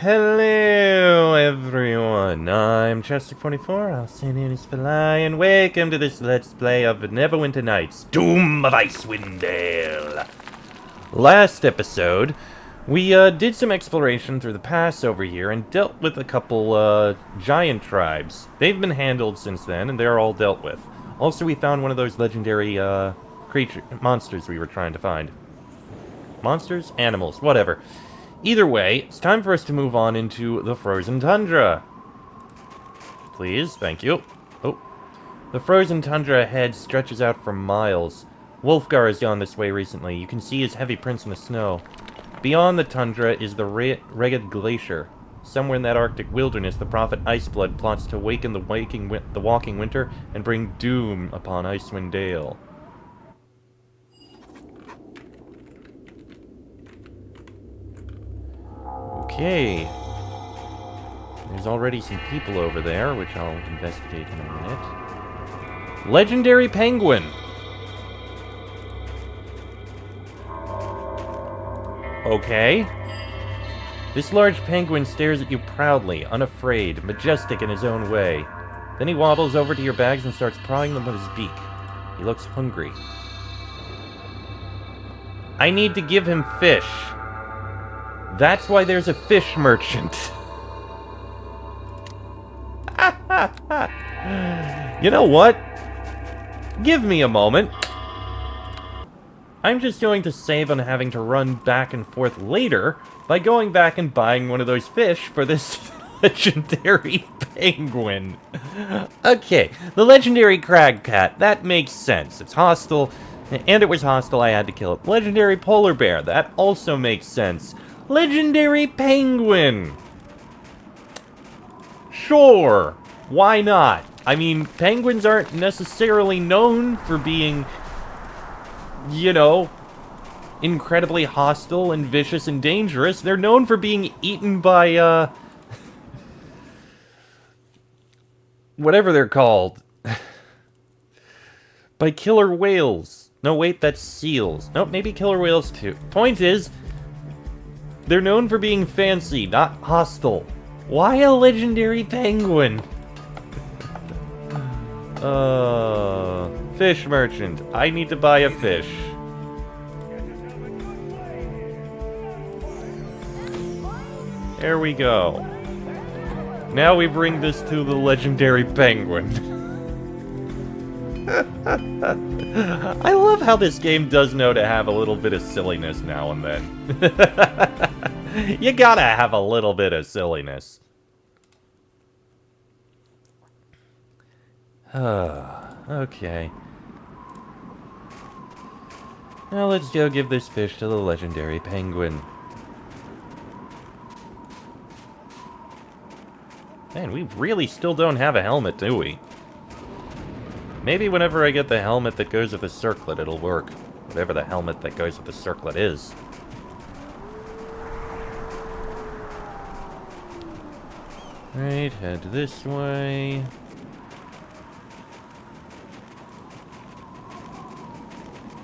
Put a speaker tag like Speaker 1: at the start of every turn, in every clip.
Speaker 1: Hello, everyone. I'm Chester24, also known as Fly, and welcome to this Let's Play of Neverwinter Nights, Doom of Icewind Dale. Last episode, we did some exploration through the pass over here and dealt with a couple giant tribes. They've been handled since then, and they're all dealt with. Also, we found one of those legendary monsters we were trying to find. Monsters? Animals, whatever. Either way, it's time for us to move on into the frozen tundra. Please, thank you. Oh. The frozen tundra ahead stretches out for miles. Wolfgar has gone this way recently. You can see his heavy prints in the snow. Beyond the tundra is the rugged Glacier. Somewhere in that Arctic wilderness, the prophet Iceblood plots to awaken the walking winter and bring doom upon Icewind Dale. Okay. There's already some people over there, which I'll investigate in a minute. Legendary penguin! Okay. This large penguin stares at you proudly, unafraid, majestic in his own way. Then he waddles over to your bags and starts prying them with his beak. He looks hungry. I need to give him fish. That's why there's a fish merchant. You know what? Give me a moment. I'm just going to save on having to run back and forth later by going back and buying one of those fish for this legendary penguin. Okay, the legendary crag cat, that makes sense. It's hostile, and it was hostile, I had to kill it. Legendary polar bear, that also makes sense. Legendary penguin! Sure, why not? I mean, penguins aren't necessarily known for being, you know, incredibly hostile and vicious and dangerous. They're known for being eaten by, whatever they're called. By killer whales. No, wait, that's seals. Nope, maybe killer whales too. Point is, they're known for being fancy, not hostile. Why a legendary penguin? Fish merchant. I need to buy a fish. There we go. Now we bring this to the legendary penguin. I love how this game does know to have a little bit of silliness now and then. You gotta have a little bit of silliness. Okay. Now let's go give this fish to the legendary penguin. Man, we really still don't have a helmet, do we? Maybe whenever I get the helmet that goes with the circlet, it'll work. Whatever the helmet that goes with the circlet is. Right, head this way.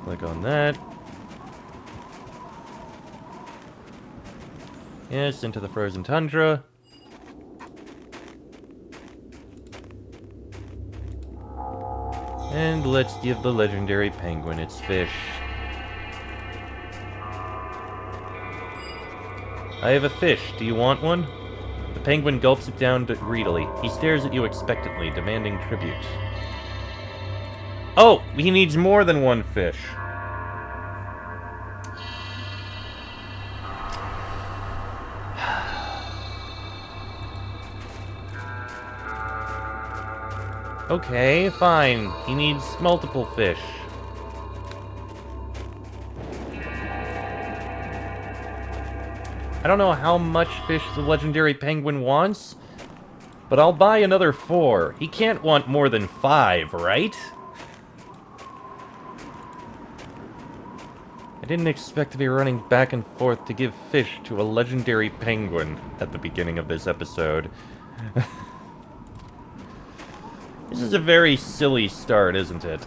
Speaker 1: Click on that. Yes, into the frozen tundra. And let's give the legendary penguin its fish. I have a fish. Do you want one? The penguin gulps it down greedily. He stares at you expectantly, demanding tribute. Oh, he needs more than one fish. Okay, fine. He needs multiple fish. I don't know how much fish the legendary penguin wants, but I'll buy another 4. He can't want more than 5, right? I didn't expect to be running back and forth to give fish to a legendary penguin at the beginning of this episode. This is a very silly start, isn't it?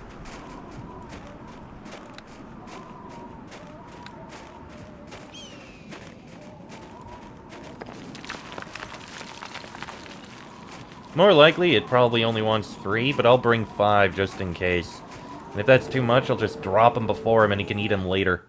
Speaker 1: More likely, it probably only wants 3, but I'll bring 5 just in case. And if that's too much, I'll just drop him before him and he can eat him later.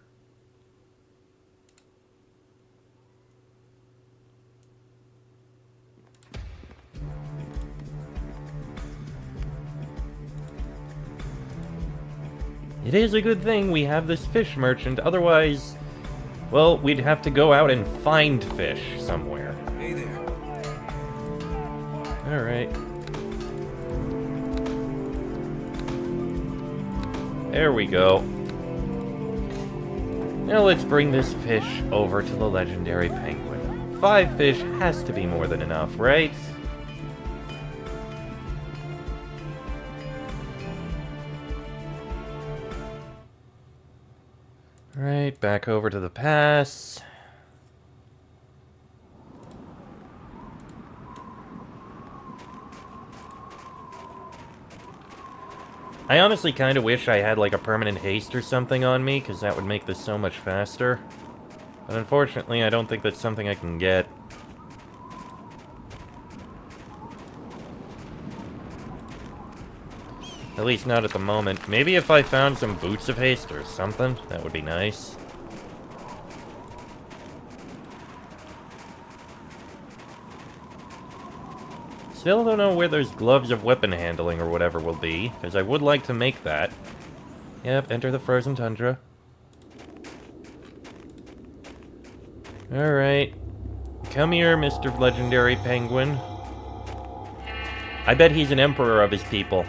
Speaker 1: It is a good thing we have this fish merchant, otherwise, well, we'd have to go out and find fish somewhere.
Speaker 2: Hey there.
Speaker 1: Alright. There we go. Now let's bring this fish over to the legendary penguin. 5 fish has to be more than enough, right? Right, back over to the pass. I honestly kind of wish I had like a permanent haste or something on me, because that would make this so much faster. But unfortunately, I don't think that's something I can get. At least not at the moment. Maybe if I found some boots of haste or something, that would be nice. Still don't know where those gloves of weapon handling or whatever will be, because I would like to make that. Yep, enter the frozen tundra. Alright. Come here, Mr. Legendary Penguin. I bet he's an emperor of his people.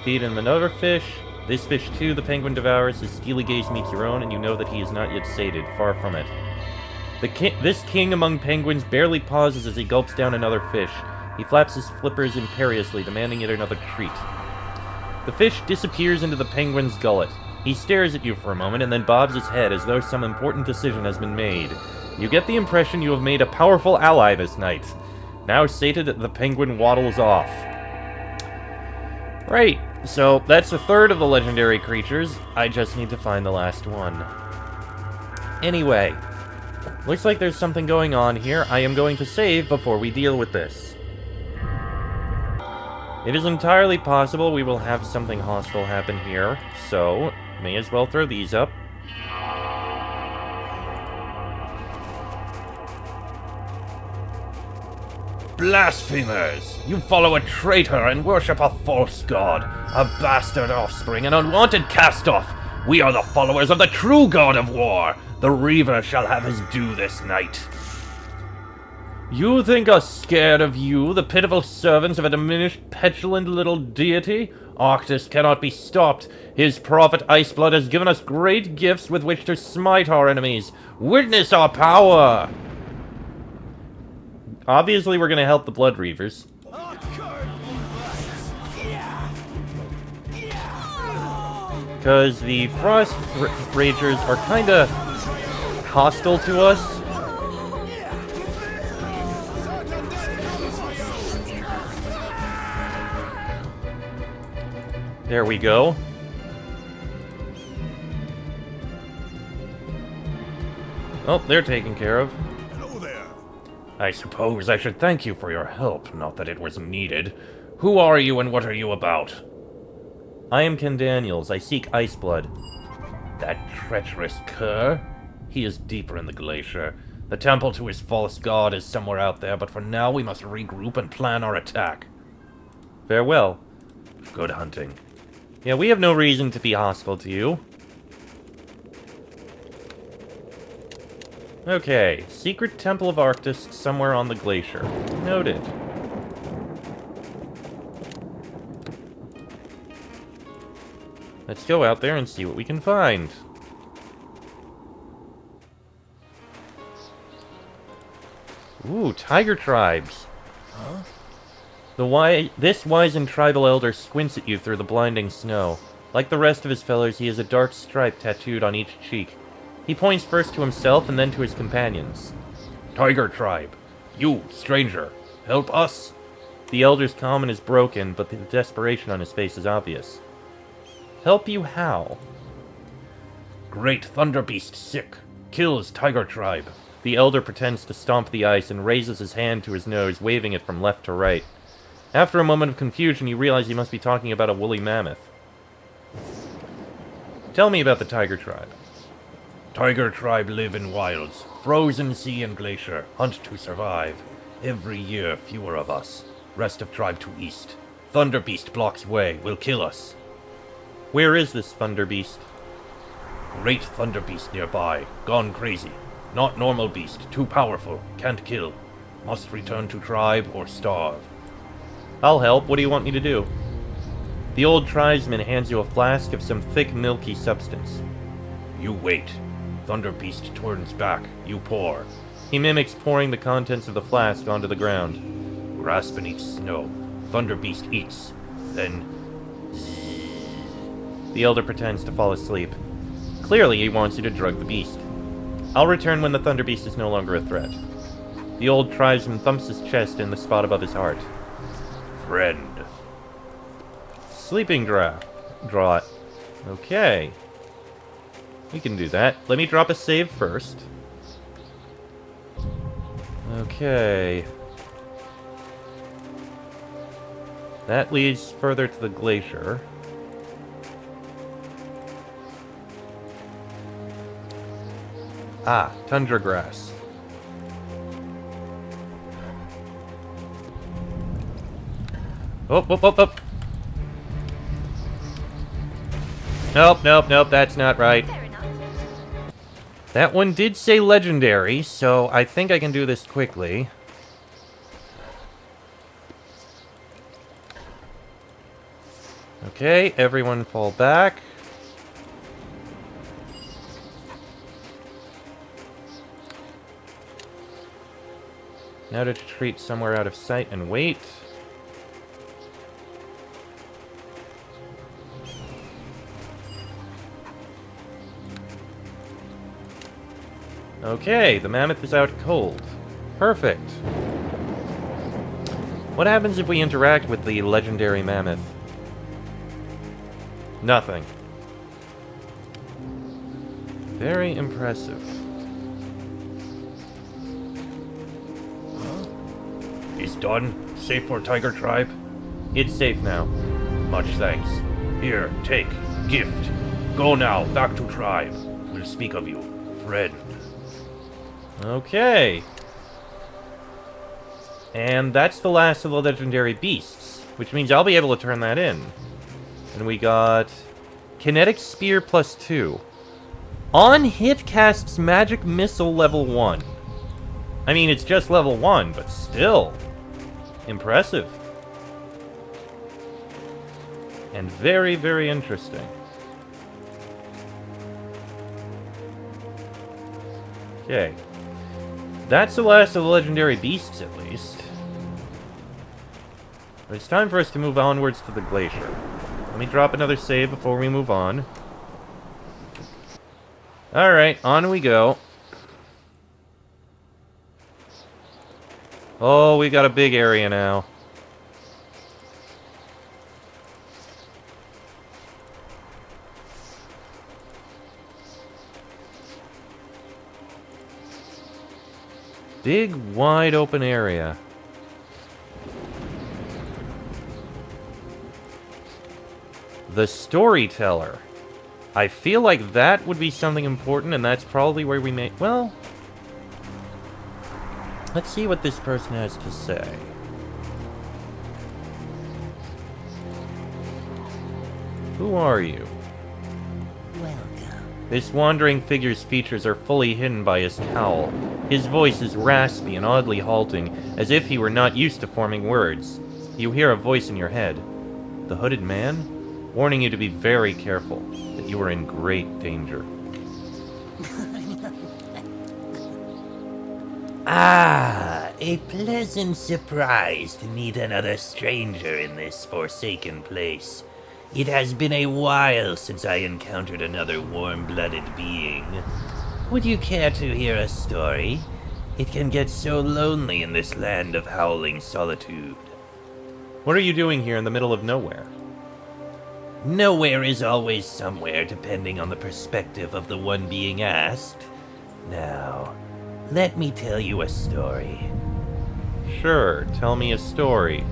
Speaker 1: Feed him another fish. This fish too the penguin devours. His steely gaze meets your own, and you know that he is not yet sated. Far from it. This king among penguins barely pauses as he gulps down another fish. He flaps his flippers imperiously, demanding yet another treat. The fish disappears into the penguin's gullet. He stares at you for a moment, and then bobs his head as though some important decision has been made. You get the impression you have made a powerful ally this night. Now sated, the penguin waddles off. Right, so that's a third of the legendary creatures. I just need to find the last one. Anyway, looks like there's something going on here. I am going to save before we deal with this. It is entirely possible we will have something hostile happen here, so may as well throw these up. Blasphemers! You follow a traitor and worship a false god, a bastard offspring, an unwanted cast-off. We are the followers of the true god of war. The Reaver shall have his due this night. You think us scared of you, the pitiful servants of a diminished, petulant little deity? Arctis cannot be stopped. His prophet Iceblood has given us great gifts with which to smite our enemies. Witness our power! Obviously, we're gonna help the Blood Reavers. Because the Frost Ragers are kinda hostile to us. There we go. Oh, they're taken care of. I suppose I should thank you for your help, not that it was needed. Who are you and what are you about? I am Ken Daniels. I seek Iceblood. That treacherous cur? He is deeper in the Glacier. The temple to his false god is somewhere out there, but for now we must regroup and plan our attack. Farewell. Good hunting. Yeah, we have no reason to be hostile to you. Okay, Secret Temple of Arctis, somewhere on the glacier. Noted. Let's go out there and see what we can find. Ooh, tiger tribes. Huh? This wizened tribal elder squints at you through the blinding snow. Like the rest of his fellows, he has a dark stripe tattooed on each cheek. He points first to himself and then to his companions. Tiger tribe, you, stranger, help us? The elder's comment is broken, but the desperation on his face is obvious. Help you how? Great Thunder Beast sick. kills Tiger Tribe. The elder pretends to stomp the ice and raises his hand to his nose, waving it from left to right. After a moment of confusion, you realize he must be talking about a woolly mammoth. Tell me about the Tiger Tribe. Tiger Tribe live in wilds, frozen sea and glacier, hunt to survive. Every year, fewer of us. Rest of tribe to east. Thunder Beast blocks way, will kill us. Where is this Thunder Beast? Great Thunder Beast nearby, gone crazy. Not normal beast, too powerful, can't kill. Must return to tribe or starve. I'll help, what do you want me to do? The old tribesman hands you a flask of some thick, milky substance. You wait. Thunder Beast turns back, you pour. He mimics pouring the contents of the flask onto the ground. Grass beneath snow. Thunder Beast eats. Then... The elder pretends to fall asleep. Clearly, he wants you to drug the beast. I'll return when the Thunder Beast is no longer a threat. The old tribesman thumps his chest in the spot above his heart. Friend. Sleeping draught. Okay. We can do that. Let me drop a save first. Okay. That leads further to the glacier. Ah, tundra grass. Oh. Nope, that's not right. That one did say legendary, so I think I can do this quickly. Okay, everyone fall back. Now to retreat somewhere out of sight and wait. Okay, the mammoth is out cold. Perfect. What happens if we interact with the legendary mammoth? Nothing. Very impressive. He's done? Safe for Tiger Tribe? It's safe now. Much thanks. Here, take. Gift. Go now, back to Tribe. We'll speak of you. Friend. Okay. And that's the last of the legendary beasts, which means I'll be able to turn that in. And we got... Kinetic Spear +2. On hit casts Magic Missile level 1. I mean, it's just level 1, but still. Impressive. And very, very interesting. Okay. That's the last of the legendary beasts, at least. But it's time for us to move onwards to the glacier. Let me drop another save before we move on. Alright, on we go. Oh, we got a big area now. Big, wide open area. The Storyteller. I feel like that would be something important, and that's probably where we may... Well... Let's see what this person has to say. Who are you?
Speaker 2: Welcome.
Speaker 1: This wandering figure's features are fully hidden by his cowl. His voice is raspy and oddly halting, as if he were not used to forming words. You hear a voice in your head. The hooded man? Warning you to be very careful, that you are in great danger.
Speaker 2: Ah, a pleasant surprise to meet another stranger in this forsaken place. It has been a while since I encountered another warm-blooded being. Would you care to hear a story? It can get so lonely in this land of howling solitude.
Speaker 1: What are you doing here in the middle of nowhere?
Speaker 2: Nowhere is always somewhere, depending on the perspective of the one being asked. Now, let me tell you a story.
Speaker 1: Sure, tell me a story.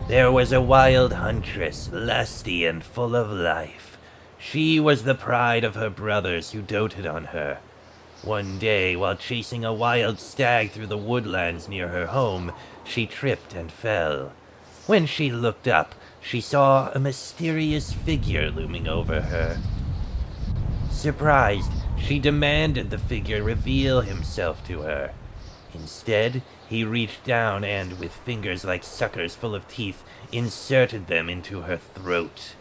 Speaker 2: There was a wild huntress, lusty and full of life. She was the pride of her brothers who doted on her. One day, while chasing a wild stag through the woodlands near her home, she tripped and fell. When she looked up, she saw a mysterious figure looming over her. Surprised, she demanded the figure reveal himself to her. Instead, he reached down and, with fingers like suckers full of teeth, inserted them into her throat.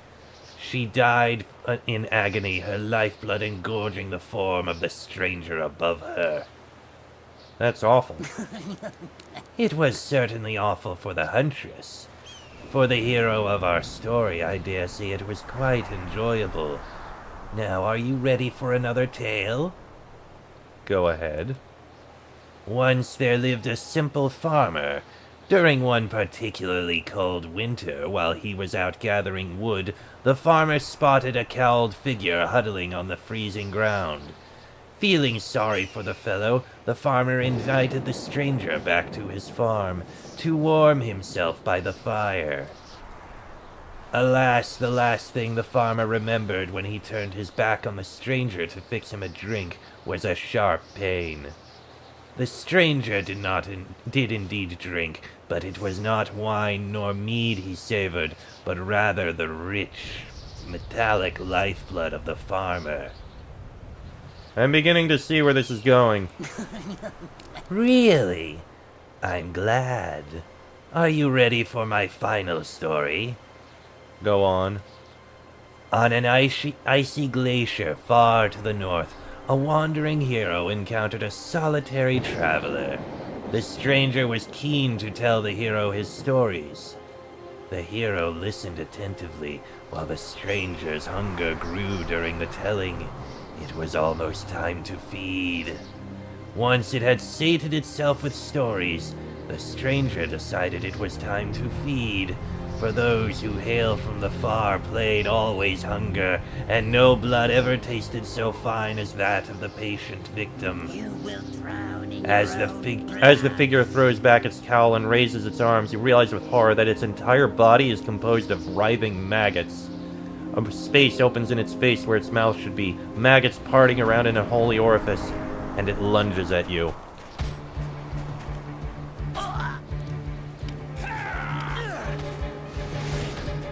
Speaker 2: She died in agony, her lifeblood engorging the form of the stranger above her.
Speaker 1: That's awful.
Speaker 2: It was certainly awful for the huntress. For the hero of our story, I dare say it was quite enjoyable. Now, are you ready for another tale?
Speaker 1: Go ahead.
Speaker 2: Once there lived a simple farmer. During one particularly cold winter, while he was out gathering wood, the farmer spotted a cowled figure huddling on the freezing ground. Feeling sorry for the fellow, the farmer invited the stranger back to his farm to warm himself by the fire. Alas, the last thing the farmer remembered when he turned his back on the stranger to fix him a drink was a sharp pain. The stranger did indeed drink, but it was not wine nor mead he savored, but rather the rich, metallic lifeblood of the farmer.
Speaker 1: I'm beginning to see where this is going.
Speaker 2: Really? I'm glad. Are you ready for my final story?
Speaker 1: Go on.
Speaker 2: On an icy glacier far to the north, a wandering hero encountered a solitary traveler. The stranger was keen to tell the hero his stories. The hero listened attentively while the stranger's hunger grew during the telling. It was almost time to feed. Once it had sated itself with stories, the stranger decided it was time to feed. For those who hail from the far plain always hunger, and no blood ever tasted so fine as that of the patient victim.
Speaker 3: You will drown in
Speaker 1: As
Speaker 3: your
Speaker 1: the
Speaker 3: own
Speaker 1: figure throws back its cowl and raises its arms, you realize with horror that its entire body is composed of writhing maggots. A space opens in its face where its mouth should be, maggots parting around in a holy orifice, and it lunges at you.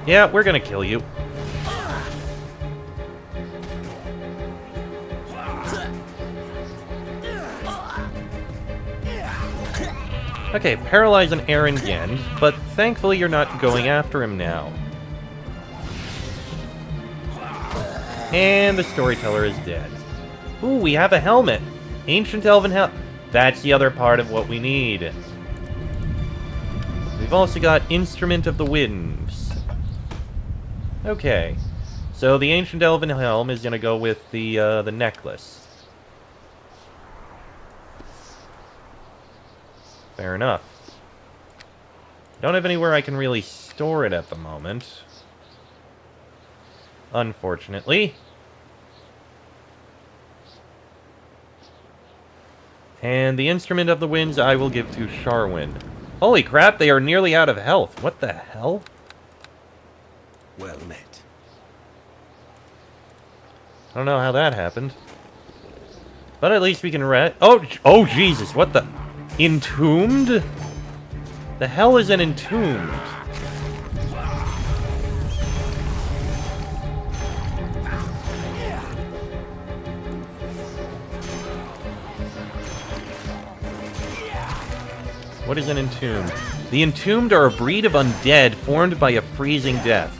Speaker 1: Yeah, we're gonna kill you. Okay, paralyze an Aaron again, but thankfully you're not going after him now. And the storyteller is dead. Ooh, we have a helmet. Ancient Elven helmet. That's the other part of what we need. We've also got Instrument of the Winds. Okay, so the Ancient Elven Helm is going to go with the necklace. Fair enough. Don't have anywhere I can really store it at the moment. Unfortunately. And the Instrument of the Winds I will give to Sharwin. Holy crap, they are nearly out of health. What the hell?
Speaker 4: Well met.
Speaker 1: I don't know how that happened. But at least we can Oh, Jesus, what the... Entombed? The hell is an entombed? What is an entombed? The entombed are a breed of undead formed by a freezing death.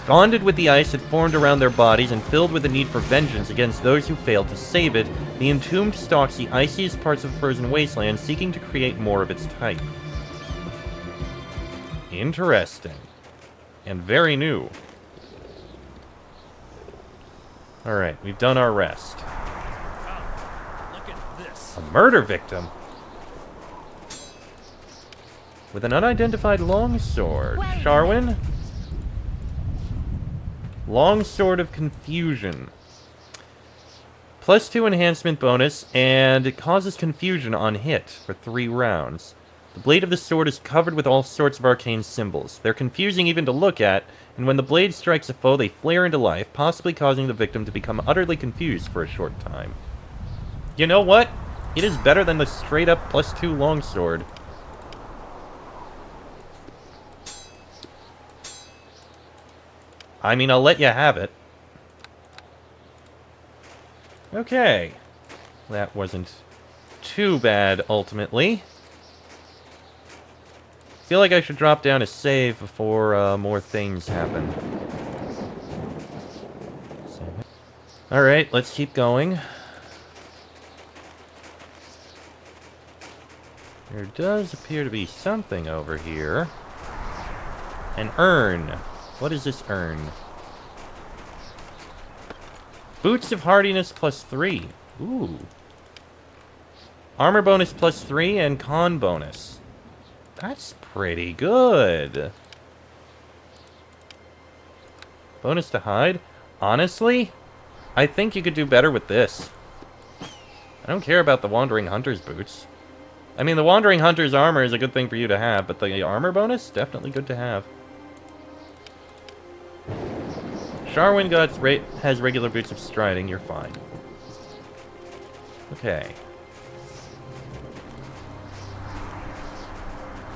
Speaker 1: Bonded with the ice that formed around their bodies and filled with a need for vengeance against those who failed to save it, the entombed stalks the iciest parts of the frozen wasteland, seeking to create more of its type. Interesting. And very new. Alright, we've done our rest.
Speaker 4: Look at this.
Speaker 1: A murder victim? With an unidentified longsword. Sharwin? Longsword of Confusion. +2 enhancement bonus, and it causes confusion on hit for 3 rounds. The blade of the sword is covered with all sorts of arcane symbols. They're confusing even to look at, and when the blade strikes a foe, they flare into life, possibly causing the victim to become utterly confused for a short time. You know what? It is better than the straight-up +2 longsword. I mean, I'll let you have it. Okay. That wasn't too bad, ultimately. Feel like I should drop down a save before more things happen. Alright, let's keep going. There does appear to be something over here. An urn. What is this urn? Boots of Hardiness +3. Ooh. Armor bonus +3 and con bonus. That's pretty good. Bonus to hide? Honestly, I think you could do better with this. I don't care about the Wandering Hunter's boots. I mean, the Wandering Hunter's armor is a good thing for you to have, but the armor bonus? Definitely good to have. Sharwin has regular boots of striding, you're fine. Okay.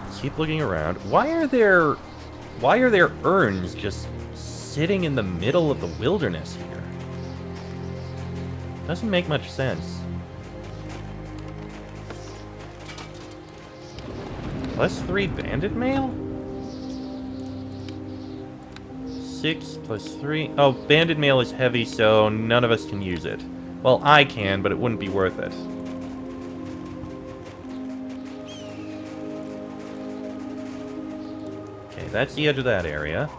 Speaker 1: Let's keep looking around. Why are there urns just sitting in the middle of the wilderness here? Doesn't make much sense. +3 bandit mail? 6 +3. Oh, bandit mail is heavy, so none of us can use it. Well, I can, but it wouldn't be worth it. Okay, that's the edge of that area.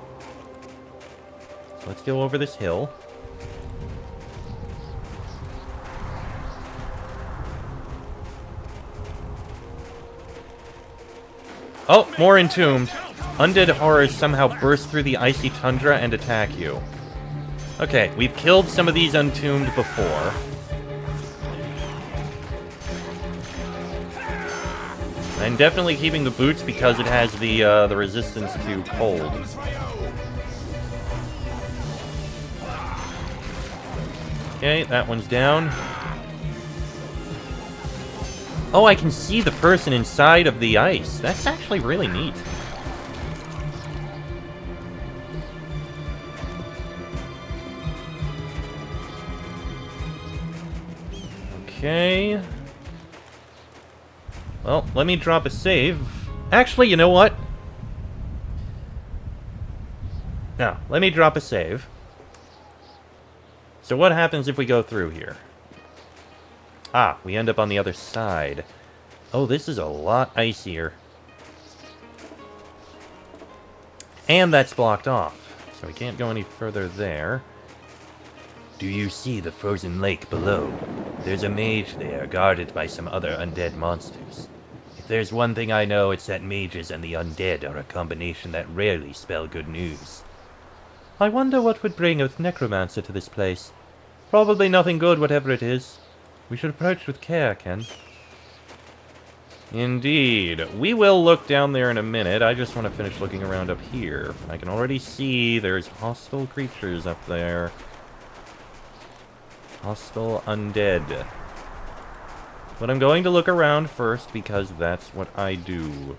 Speaker 1: So let's go over this hill. Oh, more entombed. Undead horrors somehow burst through the icy tundra and attack you. Okay, we've killed some of these entombed before. I'm definitely keeping the boots because it has the resistance to cold. Okay, that one's down. Oh, I can see the person inside of the ice. That's actually really neat. Okay. Well, let me drop a save. Actually, you know what? No, let me drop a save. So what happens if we go through here? Ah, we end up on the other side. Oh, this is a lot icier. And that's blocked off, so we can't go any further there.
Speaker 2: Do you see the frozen lake below? There's a mage there, guarded by some other undead monsters. If there's one thing I know, it's that mages and the undead are a combination that rarely spell good news.
Speaker 1: I wonder what would bring a necromancer to this place. Probably nothing good, whatever it is. We should approach with care, Ken. Indeed. We will look down there in a minute. I just want to finish looking around up here. I can already see there's hostile creatures up there. Hostile undead. But I'm going to look around first because that's what I do.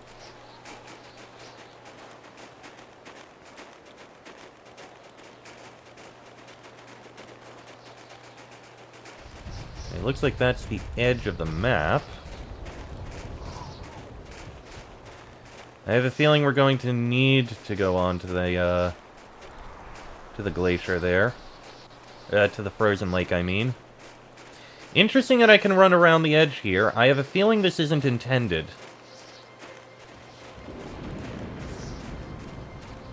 Speaker 1: It looks like that's the edge of the map. I have a feeling we're going to need to go on to the glacier there. To the frozen lake, I mean. Interesting that I can run around the edge here. I have a feeling this isn't intended.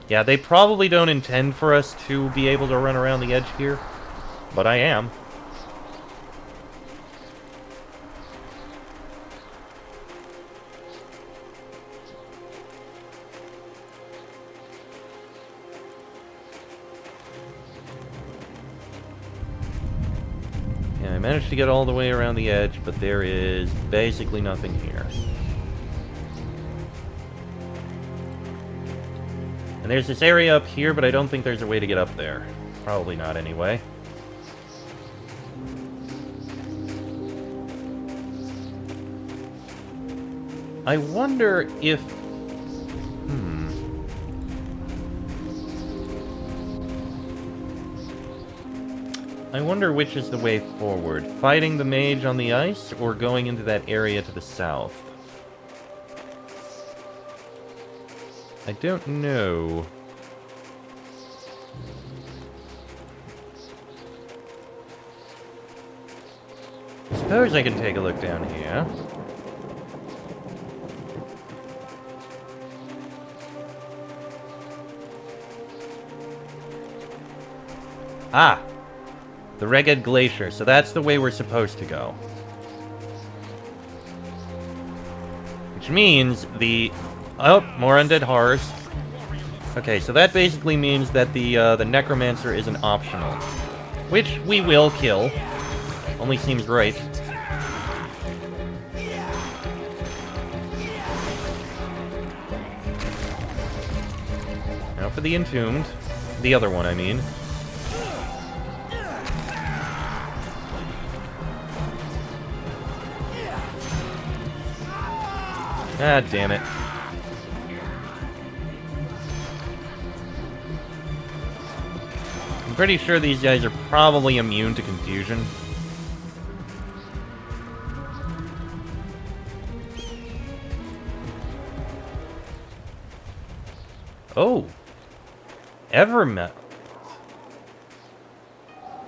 Speaker 1: Yeah, they probably don't intend for us to be able to run around the edge here. But I am. managed to get all the way around the edge, but there is basically nothing here. And there's this area up here, but I don't think there's a way to get up there. Probably not, anyway. I wonder if... I wonder which is the way forward. Fighting the mage on the ice, or going into that area to the south? I don't know. Suppose I can take a look down here. Ah! The Ragged Glacier, so that's the way we're supposed to go. Which means the... Oh, more undead horrors. Okay, so that basically means that the Necromancer is an optional. Which we will kill. Only seems right. Now for the Entombed. The other one, I mean. Ah, damn it. I'm pretty sure these guys are probably immune to confusion. Oh. Evermelt.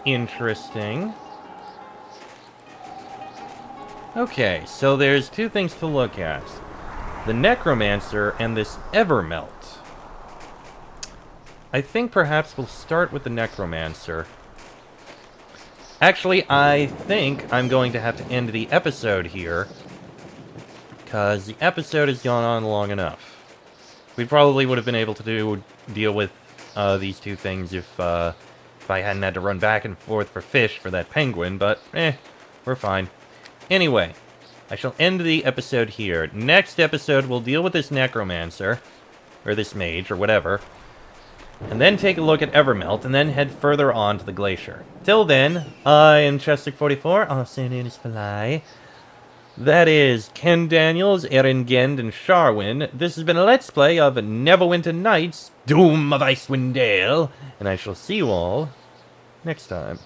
Speaker 1: Interesting. Okay, so there's two things to look at. The Necromancer and this Evermelt. I think perhaps we'll start with the Necromancer. Actually, I think I'm going to have to end the episode here, because the episode has gone on long enough. We probably would have been able to deal with these two things if I hadn't had to run back and forth for fish for that penguin, but we're fine. Anyway, I shall end the episode here. Next episode, we'll deal with this Necromancer, or this mage, or whatever, and then take a look at Evermelt, and then head further on to the Glacier. Till then, I am Chester44, also known as Fly. That is Ken Daniels, Erin Gend, and Sharwin. This has been a Let's Play of Neverwinter Nights, Doom of Icewind Dale, and I shall see you all next time.